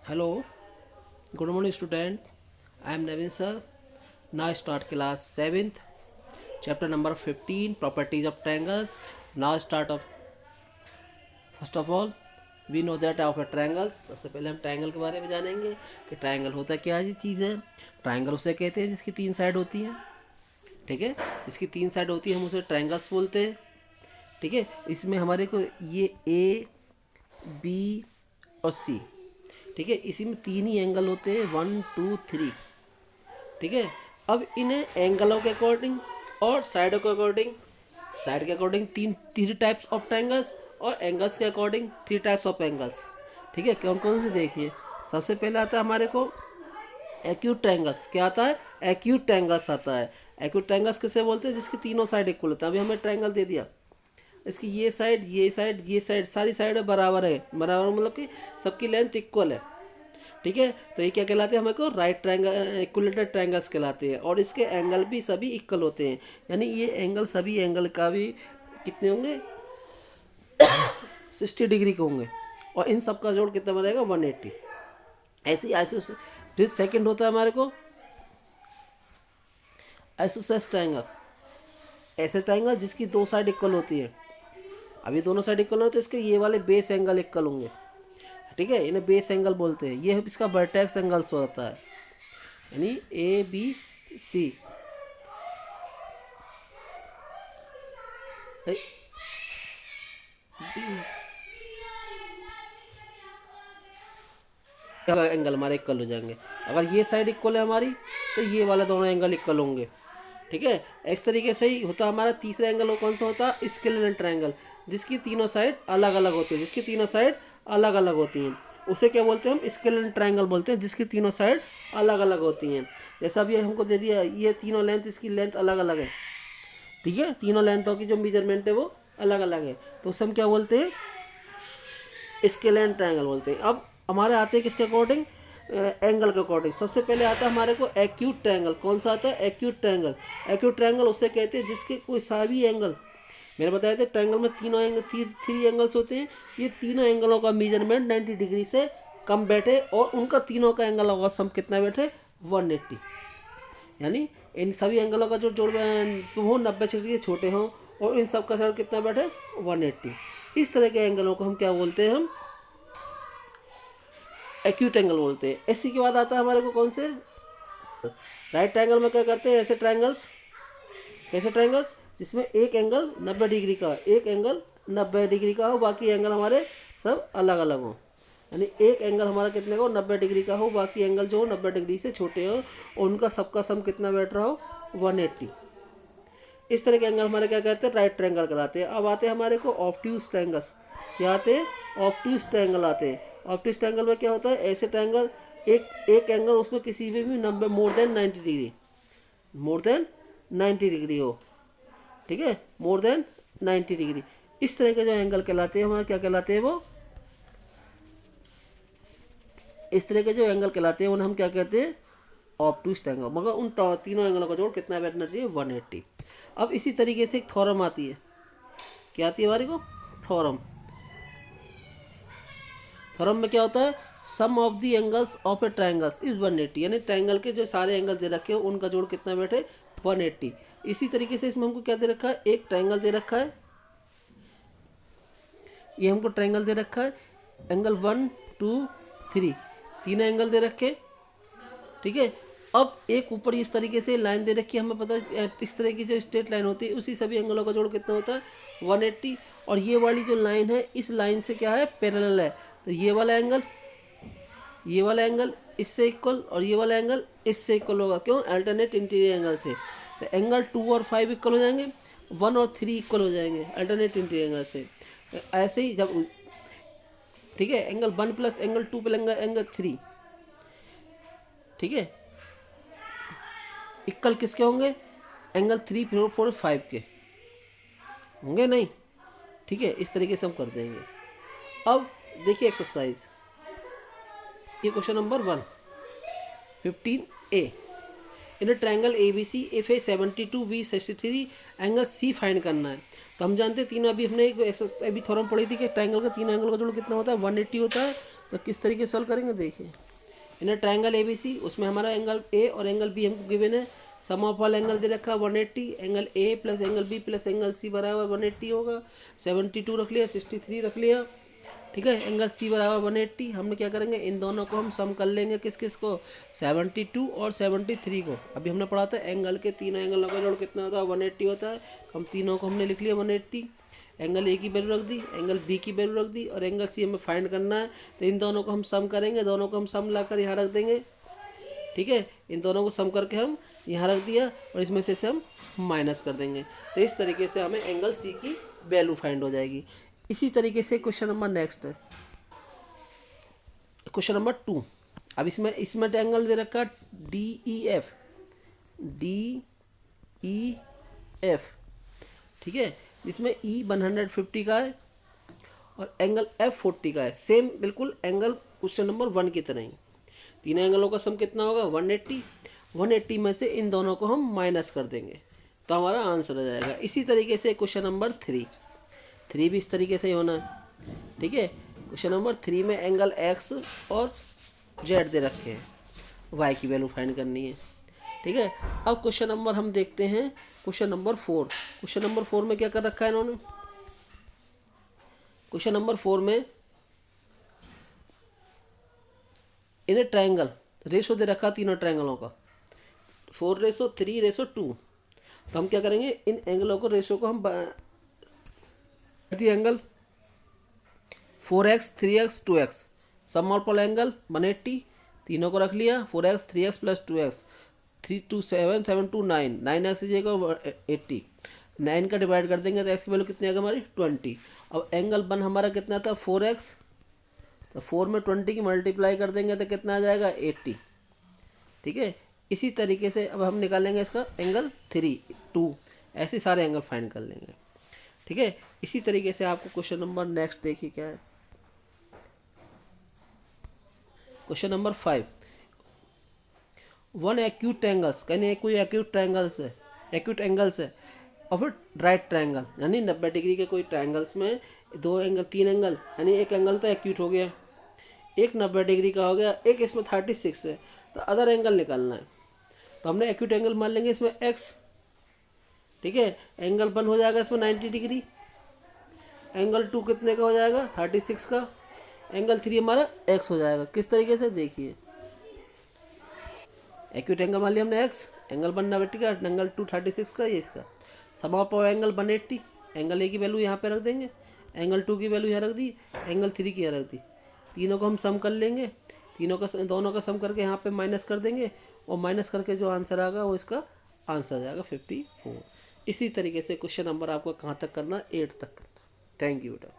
Hello, good morning student. I am Navin sir. Now start class 7th, chapter number 15, properties of triangles. Now start of first of all we know that of a triangles. सबसे पहले हम triangle के बारे में जानेंगे कि triangle होता क्या चीज़ है। ट्रायंगल उसे कहते हैं जिसकी तीन साइड होती हैं, ठीक है। जिसकी तीन साइड होती है हम उसे ट्रायंगल्स बोलते हैं, ठीक है। इसमें हमारे को ये ए बी और सी, ठीक है। इसी में तीन ही एंगल होते हैं, 1 2 3, ठीक है। अब इन्हें एंगलों के अकॉर्डिंग और साइडों के अकॉर्डिंग, साइड के according three types of triangles और एंगल्स के according three types of angles, ठीक है। कौन कौन से देखिए। सबसे पहले आता है हमारे को एक्यूट ट्रायंगल्स। क्या आता है? एक्यूट ट्रायंगल्स आता है। एक्यूट ट्रायंगल्स किसे बोलते हैं? जिसकी तीनों साइड इक्वल होता है। अभी हमें ट्रायंगल दे दिया, इसकी ये साइड ये साइड ये साइड सारी साइड बराबर है। बराबर मतलब कि सबकी लेंथ इक्वल है, ठीक है। तो ये क्या कहलाते हैं? हमें को राइट ट्रायंगल इक्विलेटरल ट्रायंगल्स कहलाते हैं। और इसके एंगल भी सभी इक्वल होते हैं, यानी ये एंगल सभी एंगल का भी कितने होंगे? 60 डिग्री के होंगे। और इन सब का जोड़ कितना बनेगा? 180। ऐसे ऐसे फिर सेकंड होता है हमारे को आइसोसेलेस ट्रायंगल। ऐसे ट्रायंगल जिसकी दो साइड इक्वल होती है। अभी दोनों साइड इक्वल होते हैं, इसके ये वाले बेस एंगल इक्वल होंगे, ठीक है। इन्हें बेस एंगल बोलते हैं। ये इसका वर्टेक्स एंगल्स होता है, यानी ए बी सी। एंगल हमारे इक्वल हो जाएंगे। अगर ये साइड इक्वल है हमारी तो ये वाले दोनों एंगल इक्वल होंगे, ठीक है। इस तरीके से ही होता है हमारा तीसरा एंगल। कौन सा होता है? स्केलेटल ट्रायंगल, जिसकी तीनों साइड अलग अलग होती है। जिसकी तीनों साइड अलग अलग होती हैं उसे क्या बोलते हैं? हम स्केलेटल ट्रायंगल बोलते हैं, जिसकी तीनों साइड अलग अलग होती हैं। जैसा अभी हमको दे दिया, ये तीनों लेंथ, इसकी लेंथ अलग अलग है, ठीक है। तीनों लेंथों की जो मेजरमेंट है वो अलग अलग है, तो उसे हम क्या बोलते हैं? स्केलेटल ट्रायंगल बोलते हैं। अब हमारे आते हैं किसके अकॉर्डिंग? एंगल के अकॉर्डिंग। सबसे पहले आता है हमारे को एक्यूट ट्रायंगल। कौन सा आता है? Acute triangle. एक्यूट ट्रायंगल उसे कहते हैं जिसके कोई सा भी एंगल, मैंने बताया था ट्रायंगल में तीनों एंगल थ्री एंगल्स होते हैं। ये तीनों एंगलों का मेजरमेंट 90 डिग्री से कम बैठे और उनका तीनों का एंगल होगा सम कितना बैठे? 180। यानी इन सभी एंगलों का जो जोड़ तो हो 90 डिग्री से छोटे हों और इन सब का जोड़ कितना बैठे? 180। इस तरह के एंगलों को हम क्या बोलते हैं? हम एक्यूट एंगल बोलते हैं। इसी के बाद आता है हमारे को कौन से? राइट ट्रायंगल में क्या करते हैं? ऐसे ट्रायंगल्स, कैसे ट्रायंगल्स जिसमें एक एंगल 90 डिग्री का, एक एंगल 90 डिग्री का हो, बाकी एंगल हमारे सब अलग अलग हो। यानी एक एंगल हमारा कितने का हो? 90 डिग्री का हो, बाकी एंगल जो हो 90 डिग्री से छोटे हो और उनका सबका सम कितना बैठ रहा हो? 180। इस तरह के एंगल हमारे क्या कहते हैं? राइट ट्रायंगल कहलाते हैं। अब आते हैं हमारे को ऑब्ट्यूज ट्रायंगल्स। क्या आते हैं? ऑब्ट्यूज ट्रायंगल आते हैं। ऑब्ट्यूज ट्रायंगल में क्या होता है? ऐसे ट्रायंगल एक एक एंगल उसमें किसी में भी नब्बे more than 90 degree, more than 90 degree हो, ठीक है। More than 90 degree. इस तरह के जो एंगल कहलाते हैं हमारे क्या कहलाते हैं? वो इस तरह के जो एंगल कहलाते हैं उन्हें हम क्या कहते हैं? Obtuse triangle. मगर उन तीनों एंगलों का जोड़ कितना बैठना चाहिए? 180। अब इसी तरीके से एक थ्योरम आती है। क्या आती है हमारे को? थ्योरम। थ्योरम में क्या होता है? Sum of the angles of a triangles is 180। यानी ट्रायंगल के जो सारे एंगल दे रखे हो उनका जोड़ कितना बैठे? 180। इसी तरीके से इसमें हमको क्या दे रखा है? एक ट्रायंगल दे रखा है, ये हमको ट्रायंगल दे रखा है, एंगल 1 2 3, तीनों एंगल दे रखे, ठीक है। अब एक ऊपर इस तरीके से लाइन दे रखी है, हमें पता है इस तरह की जो स्ट्रेट लाइन होती है उसी सभी एंगलों का जोड़ कितना होता है? 180। और ये वाली जो लाइन है इस लाइन से क्या है? पैरेलल है। तो ये वाला एंगल, ये वाला एंगल इससे इक्वल और ये वाला एंगल इससे इक्वल होगा। क्यों? अल्टरनेट इंटीरियर एंगल से। तो एंगल 2 और 5 इक्वल हो जाएंगे, 1 और 3 इक्वल हो जाएंगे अल्टरनेट इंटीरियर एंगल से। तो ऐसे ही जब, ठीक है, angle 1 plus angle 2 plus angle 3, ठीक है, इक्वल किसके होंगे? एंगल 3 4 4 5 के होंगे नहीं, ठीक है। इस तरीके से हम कर देंगे। अब देखिए एक्सरसाइज, ये question number 1 15A। In triangle A B C if A 72 B 63 angle C find करना है। तो हम जानते हैं तीनों, अभी हमने एक अभी थ्योरम पढ़ी थी कि ट्रायंगल का तीनों एंगल का जोड़ कितना होता है? 180 होता है। तो किस तरीके से सॉल्व करेंगे देखिए। इन ट्रायंगल ए बी सी, उसमें हमारा एंगल ए और एंगल बी हमको गिवन है। सम ऑफ ऑल एंगल दे रखा 180, angle A plus angle B plus angle C बराबर 180 होगा। 72 रख लिया, 63 रख लिया, ठीक है। एंगल सी बराबर 180। हमने क्या करेंगे, इन दोनों को हम सम कर लेंगे, किस किस को, 72 और 73 को। अभी हमने पढ़ा था एंगल के तीनों एंगलों का जोड़ कितना होता है, 180 होता है। हम तीनों को हमने लिख लिया 180। एंगल ए की वैल्यू रख दी, एंगल बी की वैल्यू रख दी, और एंगल सी हमें फाइंड करना है। तो इन दोनों को हम सम करेंगे, दोनों को हम सम लाकर यहाँ रख देंगे, ठीक है। इन दोनों को सम करके हम यहाँ रख दिया, और इसमें से हम माइनस कर देंगे। तो इस तरीके से हमें एंगल सी की वैल्यू फाइंड हो जाएगी। इसी तरीके से क्वेश्चन नंबर नेक्स्ट है, क्वेश्चन नंबर 2। अब इसमें एंगल दे रखा D E F, D E F, ठीक है। जिसमें ई 150 का है और एंगल एफ 40 का है। सेम बिल्कुल एंगल क्वेश्चन नंबर 1 की तरह ही। तीनों एंगलों का सम कितना होगा, 180। 180 में से इन दोनों को हम माइनस कर देंगे तो हमारा आंसर आ जाएगा। इसी तरीके से क्वेश्चन नंबर 3 भी इस तरीके से ही होना है, ठीक है। क्वेश्चन नंबर 3 में एंगल एक्स और जेड दे रखे हैं, वाई की वैल्यू फाइंड करनी है, ठीक है। अब क्वेश्चन नंबर हम देखते हैं क्वेश्चन नंबर 4। क्वेश्चन नंबर 4 में क्या कर रखा है इन्होंने, क्वेश्चन नंबर 4 में इन्हें ट्रायंगल रेशो दे रखा तीनों ट्रायंगलों का, 4:3:2। तो हम क्या करेंगे, इन एंगलों को रेशो को हम angle 4x 3x 2x, sum of all angle 180, तीनों को रख लिया। 4x 3x plus 2x, 3 2 7 7 2 9, 9x इजेगा 80। 9 का डिवाइड कर देंगे तो x की वैल्यू कितनी आएगी हमारी 20। अब एंगल 1 हमारा कितना था 4x, तो 4 में 20 की मल्टीप्लाई कर देंगे तो कितना आ जाएगा 80, ठीक है। इसी तरीके से अब हम निकालेंगे इसका एंगल 3 2, ऐसे सारे एंगल फाइंड कर लेंगे, ठीक है। इसी तरीके से आपको क्वेश्चन नंबर नेक्स्ट देखिए क्या है, question number 5। One acute angles, कहने कोई एक्यूट ट्रायंगल्स है, एक्यूट एंगल्स है और फिर राइट ट्रायंगल, यानी 90 डिग्री के कोई ट्रायंगल्स में दो एंगल, तीन एंगल, यानी एक एंगल तो एक्यूट हो गया, एक 90 डिग्री का हो गया, एक इसमें 36 है, तो अदर एंगल निकालना है। तो हमने एक्यूट एंगल मान लेंगे इसमें x, ठीक है। एंगल 1 हो जाएगा इसमें 90 डिग्री, एंगल 2 कितने का हो जाएगा 36 का, एंगल 3 हमारा x हो जाएगा। किस तरीके से देखिए, एक्यूट एंगल मान लिया हमने x, एंगल 1 90 का, एंगल 2 36 का, ये इसका सम ऑफ एंगल 180। एंगल ए की वैल्यू यहाँ पे रख देंगे, एंगल 2 की वैल्यू यहाँ रख दी, एंगल 3 की यहाँ रख दी। तीनों को हम सम कर लेंगे, दोनों का सम करके यहाँ पे माइनस कर देंगे, और माइनस करके जो आंसर आएगा वो इसका आंसर आ जाएगा 54। इसी तरीके से क्वेश्चन नंबर आपको कहाँ तक करना, 8 तक करना। थैंक यू बेटा।